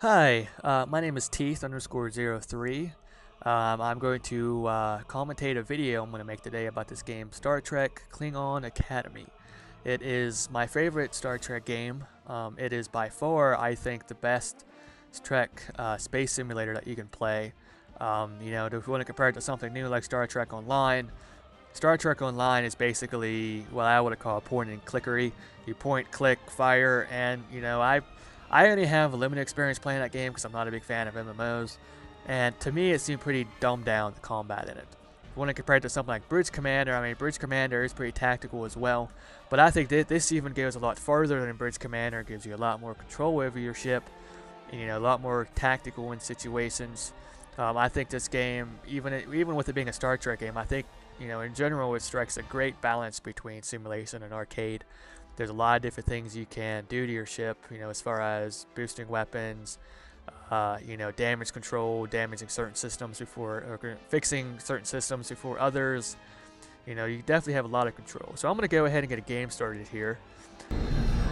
Hi, my name is Teeth_03. I'm going to commentate a video I'm going to make today about this game, Star Trek Klingon Academy. It is my favorite Star Trek game. It is by far, I think, the best Trek space simulator that you can play. If you want to compare it to something new like Star Trek Online is basically what I would call point and clickery. You point, click, fire, and I only have a limited experience playing that game because I'm not a big fan of MMOs, and to me it seemed pretty dumbed down, the combat in it. If you want to compare it to something like Bridge Commander, I mean Bridge Commander is pretty tactical as well, but I think this even goes a lot further than Bridge Commander. It gives you a lot more control over your ship, and, a lot more tactical in situations. I think this game, even with it being a Star Trek game, I think in general it strikes a great balance between simulation and arcade. There's a lot of different things you can do to your ship, as far as boosting weapons, damage control, damaging certain systems or fixing certain systems before others. You definitely have a lot of control. So I'm going to go ahead and get a game started here.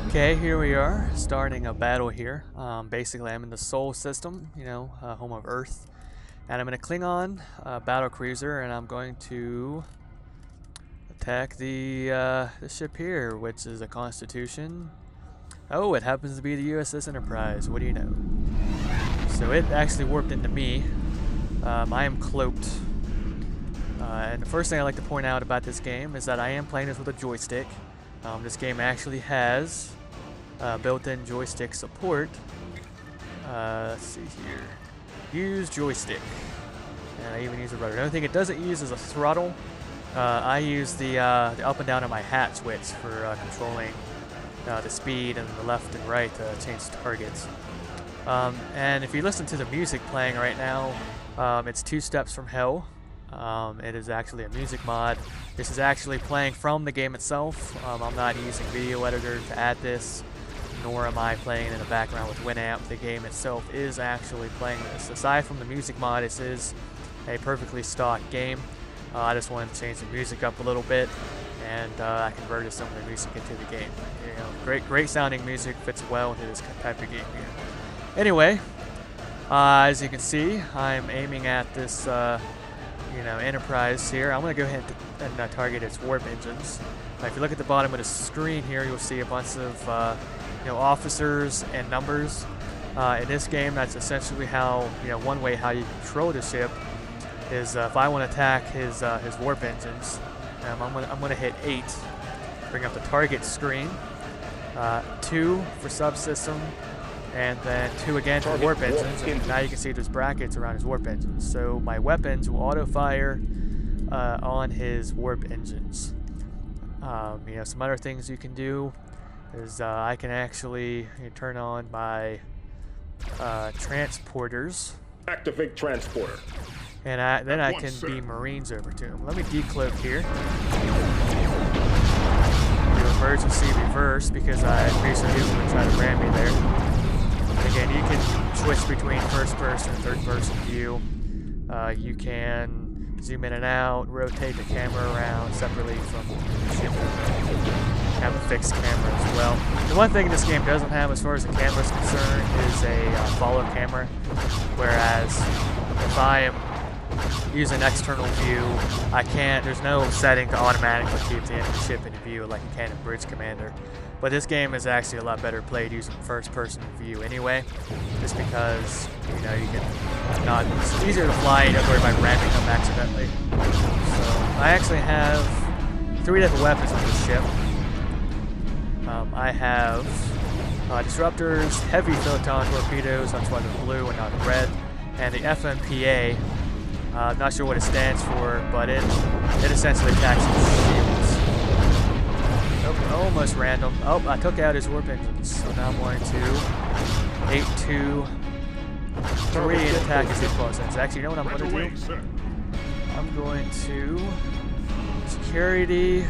Okay, here we are, starting a battle here. Basically, I'm in the Sol system, home of Earth. And I'm in a Klingon battle cruiser, and I'm going to attack the ship here, which is a Constitution. Oh, it happens to be the USS Enterprise. What do you know? So it actually warped into me. I am cloaked. And the first thing I'd like to point out about this game is that I am playing this with a joystick. This game actually has built-in joystick support. Let's see here. Use joystick. And I even use a rudder. The only thing it doesn't use is a throttle. I use the up and down on my hat switch for controlling the speed and the left and right to change targets. And if you listen to the music playing right now, it's Two Steps from Hell. It is actually a music mod. This is actually playing from the game itself. I'm not using video editor to add this, nor am I playing in the background with Winamp. The game itself is actually playing this. Aside from the music mod, this is a perfectly stock game. I just wanted to change the music up a little bit, and I converted some of the music into the game. Great sounding music, fits well into this type of game here. Anyway, as you can see, I'm aiming at this, Enterprise here. I'm going to go ahead and target its warp engines. If you look at the bottom of the screen here, you'll see a bunch of, officers and numbers. In this game, that's essentially how, one way how you control the ship is if I want to attack his warp engines, I'm gonna hit 8, bring up the target screen, 2 for subsystem, and then 2 again for warp engines. And now you can see there's brackets around his warp engines. So my weapons will auto fire on his warp engines. Some other things you can do is I can actually turn on my transporters. Activate transporter. And then I can beam Marines over to him. Let me decloak here. Do emergency reverse because I basically he was going to try to ram me there. Again, you can switch between first person and third person view. You can zoom in and out, rotate the camera around separately from the ship. Have a fixed camera as well. The one thing this game doesn't have as far as the camera is concerned is a follow camera. Whereas if I am using external view, there's no setting to automatically keep the enemy ship in view like you can in Bridge Commander. But this game is actually a lot better played using first person view anyway, just because, it's easier to fly, you don't worry about ramming them accidentally. So, I actually have 3 different weapons on this ship. I have disruptors, heavy photon torpedoes, that's why they're blue and not red, and the FMPA. I'm not sure what it stands for, but it essentially attacks shields. Oh, almost random. Oh, I took out his warp engines, so now I'm going to 8, 2, 3 and attack his close engines. Actually, you know what I'm going to do? I'm going to security,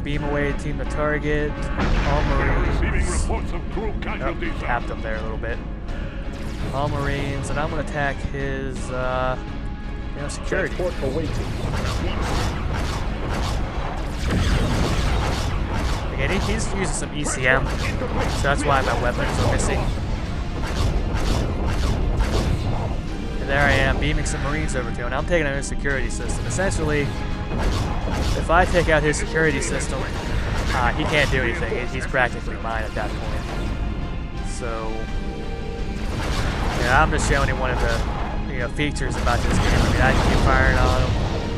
beam away, team the target, all Marines. Oh, tapped him there a little bit. All Marines, and I'm going to attack his, security. Again, he's using some ECM, so that's why my weapons are missing. beaming some Marines over to him. And I'm taking out his security system. Essentially, if I take out his security system, he can't do anything. He's practically mine at that point. So, yeah, I'm just showing you one of the features about this game. I mean, I can keep firing on him,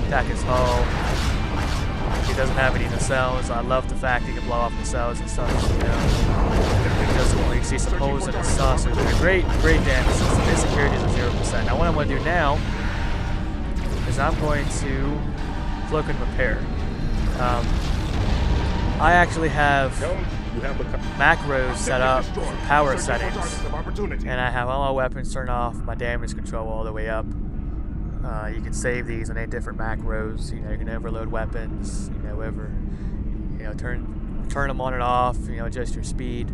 attack his hull. He doesn't have any nacelles. I love the fact he can blow off nacelles and stuff. Just when you see some holes in his saucer. Great damage system. His security is at 0%. Now, what I'm going to do now is I'm going to cloak and repair. I actually have macros set up for power settings, and I have all my weapons turned off, my damage control all the way up. You can save these on 8 different macros. You can overload weapons. Turn them on and off. Adjust your speed.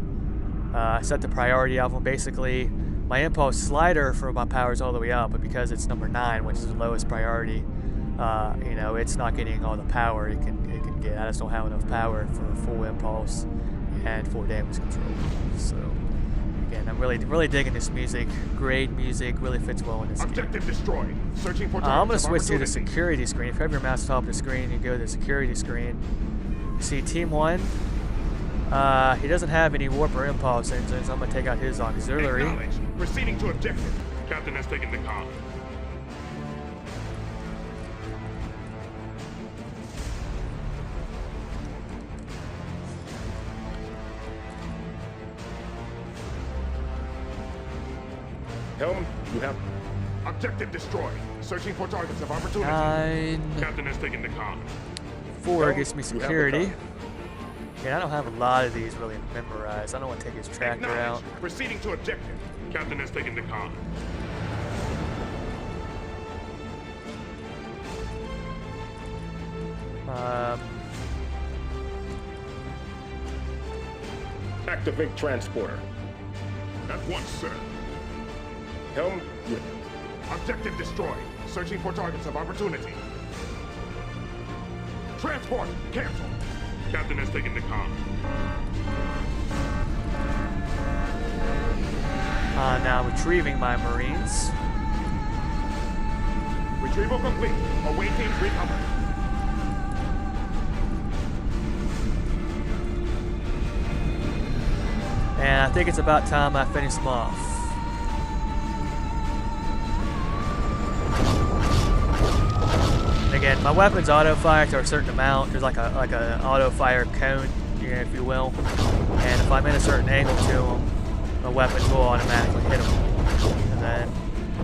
I set the priority of them. Basically, my impulse slider for my power is all the way up, but because it's number 9, which is the lowest priority, it's not getting all the power it can get. I just don't have enough power for full impulse and full damage control. So again, I'm really digging this music. Great music, really fits well in this Objective game. Destroyed. Searching for I'm going to switch to the security screen. If you have your mouse top of the screen, you go to the security screen. You see Team 1. He doesn't have any warp or impulse engines. I'm going to take out his auxiliary. Proceeding to objective. Captain has taken the comm. Helm, you have objective destroyed. Searching for targets of opportunity. 9. Captain has taken the comm. 4 gives me security. Yeah, I don't have a lot of these really memorized. I don't want to take his tractor out. Proceeding to objective. Captain has taken the comm. Activate transporter. At once, sir. Helm, objective destroyed. Searching for targets of opportunity. Transport cancelled. Captain has taken the comm. Now retrieving my Marines. Retrieval complete. Away teams recover. And I think it's about time I finish them off. And again, my weapons auto-fire to a certain amount. There's like a auto-fire cone, if you will. And if I'm in a certain angle to them, my weapons will automatically hit them. And then,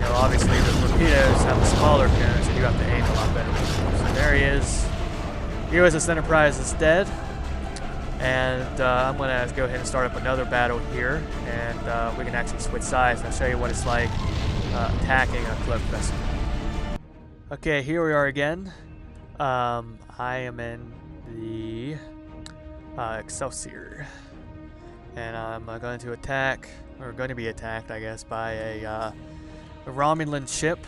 obviously the torpedoes have a smaller cone, so you have to aim a lot better. So there he is. USS Enterprise is dead. And I'm going to go ahead and start up another battle here, and we can actually switch sides, and I'll show you what it's like attacking a cloaked vessel. Okay, here we are again. I am in the Excelsior, and I'm going to attack, or going to be attacked, I guess, by a Romulan ship,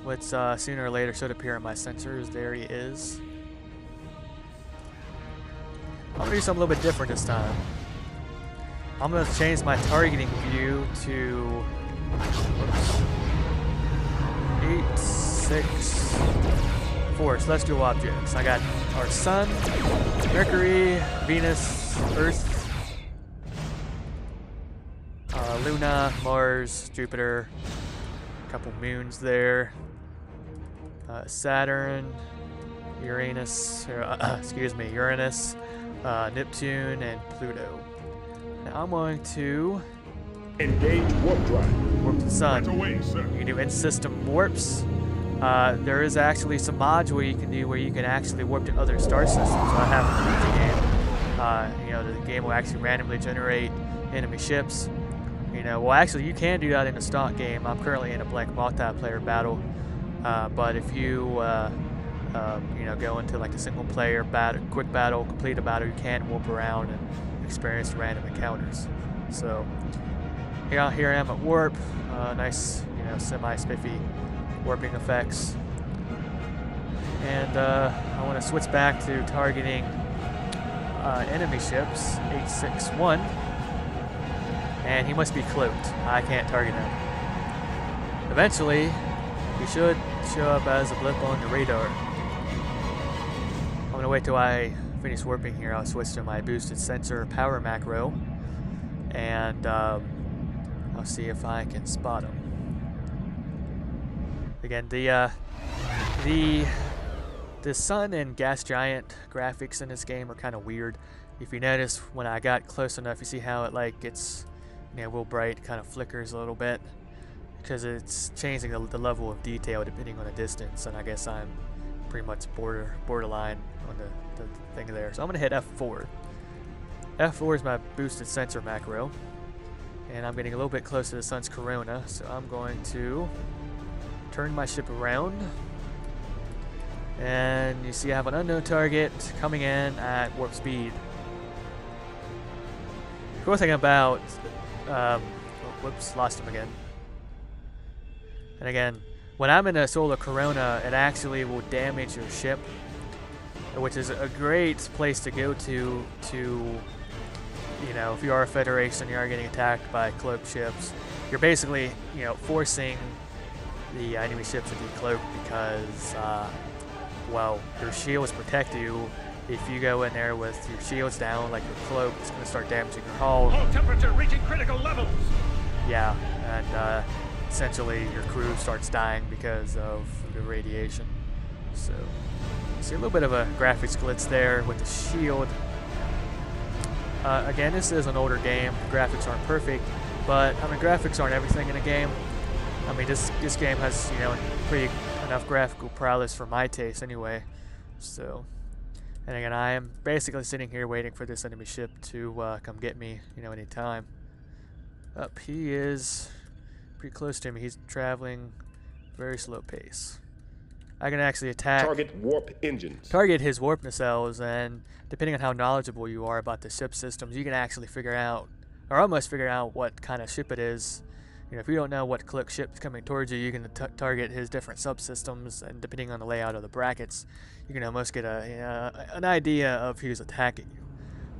which sooner or later should appear in my sensors. There he is. I'm going to do something a little bit different this time. I'm going to change my targeting view to 8, 6, 4 celestial objects. I got our Sun, Mercury, Venus, Earth, Luna, Mars, Jupiter, a couple moons there, Saturn, Uranus, Uranus, Neptune, and Pluto. Now I'm going to engage warp drive. Warp the Sun. Away, sir. You can do in-system warps. There is actually some module you can do where you can actually warp to other star systems. So I have the game. The game will actually randomly generate enemy ships. Well, actually, you can do that in a stock game. I'm currently in a blank multiplayer battle, but if you go into like a single player battle, quick battle, complete a battle, you can warp around and experience random encounters. So here I am at warp, nice, semi-spiffy warping effects. And I want to switch back to targeting enemy ships, 861. And he must be cloaked. I can't target him. Eventually, he should show up as a blip on the radar. I'm gonna wait till I finish warping here. I'll switch to my boosted sensor power macro, and I'll see if I can spot him. Again, the sun and gas giant graphics in this game are kind of weird. If you notice, when I got close enough, you see how it like gets, you know, real bright, kind of flickers a little bit, because it's changing the level of detail depending on the distance. And I guess I'm pretty much borderline on the thing there. So I'm gonna hit F4. F4 is my boosted sensor macro, and I'm getting a little bit close to the sun's corona. So I'm going to turn my ship around. And you see I have an unknown target coming in at warp speed. The cool thing about, whoops, lost him again. And again, when I'm in a solar corona, it actually will damage your ship, which is a great place to go to, you know, if you are a Federation, you are getting attacked by cloaked ships, you're basically, you know, forcing the enemy ships to decloak because, well, your shields protect you. If you go in there with your shields down, like your cloak, it's going to start damaging your hull. Hull temperature reaching critical levels. Yeah, and essentially your crew starts dying because of the radiation. So, see a little bit of a graphics glitch there with the shield. Again, this is an older game. The graphics aren't perfect, but I mean, graphics aren't everything in a game. I mean, this game has, you know, pretty enough graphical prowess for my taste anyway. So, and again, I am basically sitting here waiting for this enemy ship to come get me, you know, anytime. Up, he is pretty close to me. He's traveling very slow pace. I can actually attack, Target warp engines. target his warp nacelles, and depending on how knowledgeable you are about the ship systems, you can actually figure out, or almost figure out, what kind of ship it is. You know, if you don't know what cloak ship's coming towards you, you can target his different subsystems, and depending on the layout of the brackets, you can almost get an idea of who's attacking you.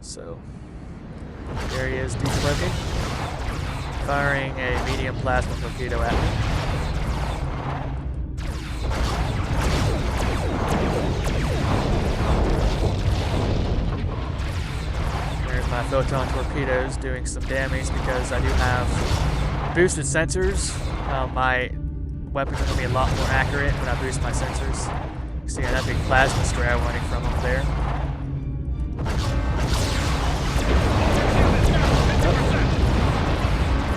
So, there he is, decloaking, firing a medium plasma torpedo at me. There's my photon torpedoes doing some damage because I do have boosted sensors. My weapons are going to be a lot more accurate when I boost my sensors. See that big plasma strail running from up there.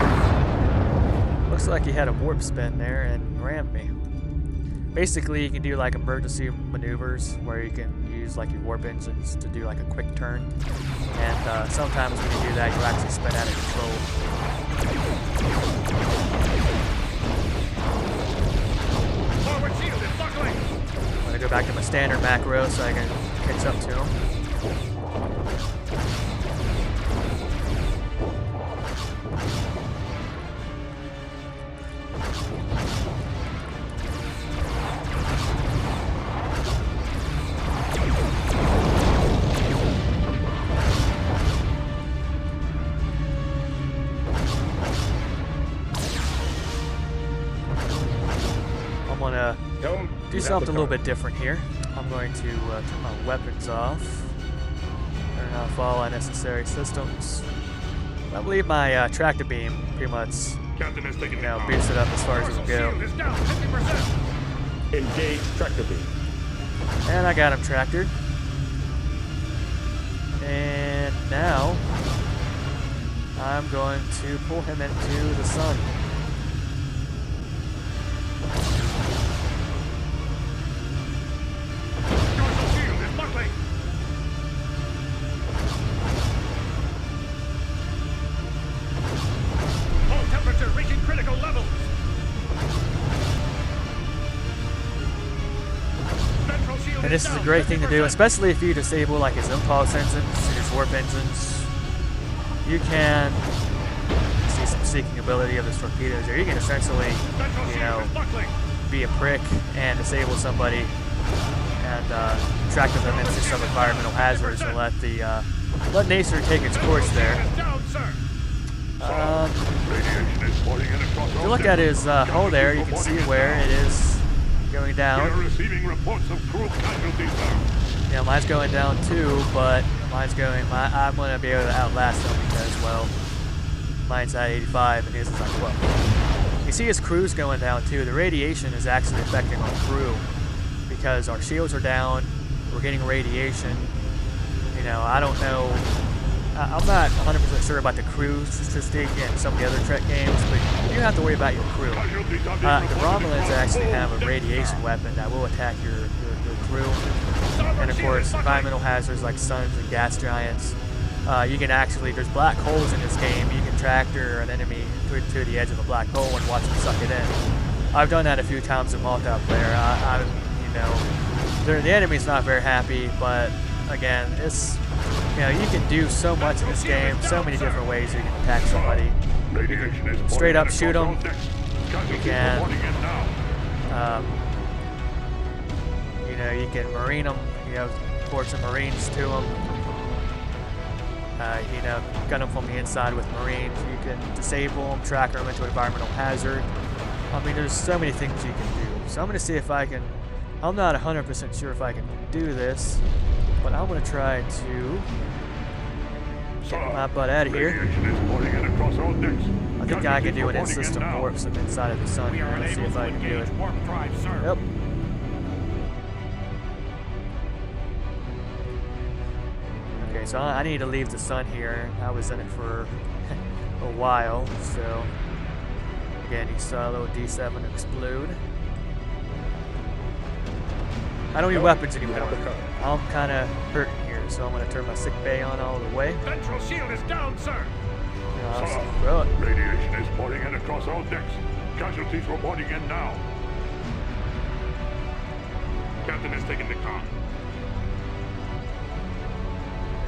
Oh. Looks like he had a warp spin there and rammed me. Basically, you can do like emergency maneuvers where you can use like your warp engines to do like a quick turn. And sometimes when you do that, you'll actually spin out of control. Forward shield is buckling. I'm going to go back to my standard macro so I can catch up to him. I'm going to do something a little bit different here. I'm going to turn my weapons off, turn off all unnecessary systems. I believe my tractor beam pretty much, Captain has taken boosted up as far as it can go. Shield is down 50%. Engage tractor beam. And I got him tractored. And now I'm going to pull him into the sun. Dorsal shield is buckling. Hull temperature reaching critical levels. Ventral shield And this is a down great thing to do, 50%. especially if you disable like his impulse engines, his warp engines. You can see some seeking ability of his torpedoes here. You can essentially, Ventral you shield know, is buckling. be a prick and disable somebody and track them into some environmental hazards and let nature take its course there. Shield is down, sir. If you look at his hull there, you can see where it is going We down. are receiving reports of crew casualties now. Yeah, mine's going down too, but I'm gonna be able to outlast him because, well, mine's at 85 and his is at 12. You see his crew's going down too. The radiation is actually affecting our crew because our shields are down. We're getting radiation. You know, I don't know. I'm not 100% sure about the crew statistic in some of the other Trek games, but you have to worry about your crew. The Romulans actually have a radiation weapon that will attack your crew. And of course, environmental hazards like suns and gas giants. You can actually, there's black holes in this game. You can tractor an enemy to the edge of a black hole and watch them suck it in. I've done that a few times in multiplayer. You know, the enemy's not very happy, but again, it's, you know, you can do so much in this game, so many different ways you can attack somebody. You can straight up shoot them. You can, you know, you can marine them, you know, port some marines to them. You know, gun them from the inside with marines. You can disable them, track them into environmental hazard. I mean, there's so many things you can do. So I'm going to see if I can, I'm not 100% sure if I can do this, but I'm going to try to get my butt out of here. I think I can do an in-system warp from inside of the sun. Let's see if I can do it. Yep. Okay, so I need to leave the sun here. I was in it for a while, so again, you saw a little D7 explode. I don't need weapons anymore. I'm kind of hurting here, so I'm going to turn my sick bay on all the way. Ventral shield is down, sir. Sir, radiation is pouring in across all decks. Casualties reporting in now. Captain has taken the comm.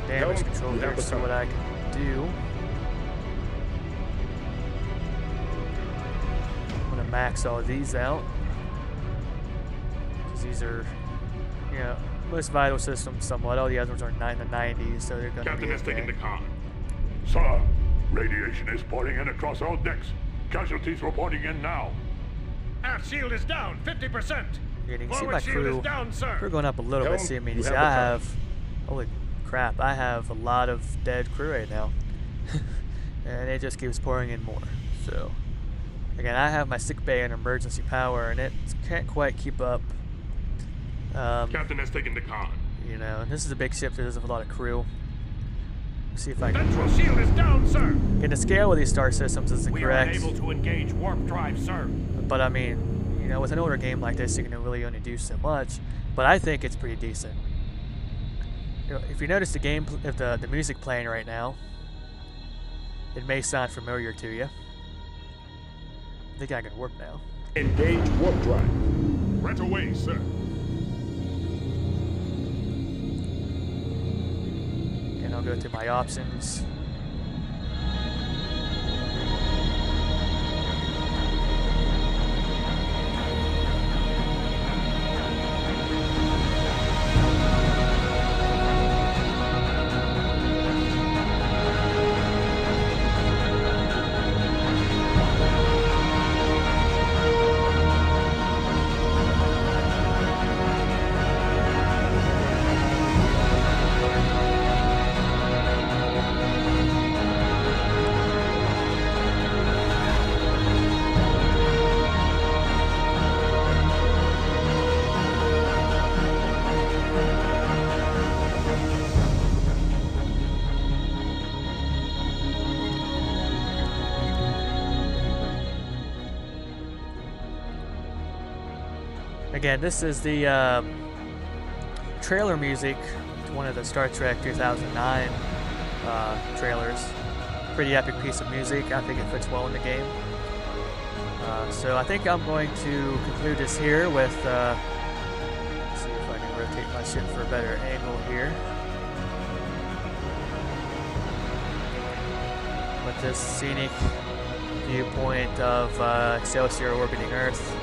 Damage control here to see what I can do. I'm going to max all these out. Because these are, you know, most vital systems somewhat. All the others are in the 90s, so they're going to be Captain has okay. taken the comm. Sir, radiation is pouring in across all decks. Casualties reporting in now. Aft shield is down, 50%. You can see my crew. We're going up a little bit. See, I mean, you see, I have, holy crap, I have a lot of dead crew right now. And it just keeps pouring in more. So, again, I have my sick bay and emergency power, and it can't quite keep up. Captain has taken the comm. You know, and this is a big ship, so there's a lot of crew. Let's see if I can. Ventral shield is down, sir. Get the scale of these star systems isn't correct. We are unable to engage warp drive, sir. But I mean, you know, with an older game like this, you can really only do so much. But I think it's pretty decent. You know, if you notice the game, if the music playing right now, it may sound familiar to you. I think I can warp now. Engage warp drive. Right away, sir. And I'll go to my options. Again, this is the trailer music to one of the Star Trek 2009 trailers. Pretty epic piece of music. I think it fits well in the game. So I think I'm going to conclude this here with, let's see if I can rotate my ship for a better angle here. With this scenic viewpoint of Excelsior orbiting Earth.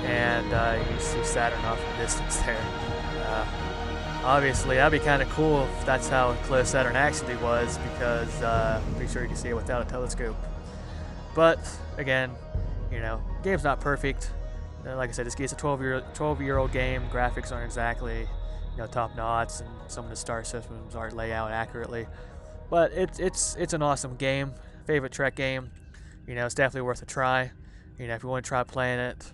And you see Saturn off in the distance there. Obviously, that'd be kind of cool if that's how close Saturn actually was, because I'm pretty sure you can see it without a telescope. But again, you know, the game's not perfect. Like I said, it's a 12-year-old game. Graphics aren't exactly, top notch, and some of the star systems aren't laid out accurately. But it's an awesome game. Favorite Trek game. It's definitely worth a try. If you want to try playing it,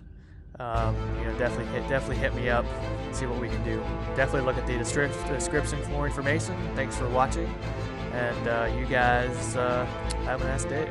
definitely hit me up. See what we can do. Definitely look at the description for more information. Thanks for watching, and you guys have a nice day.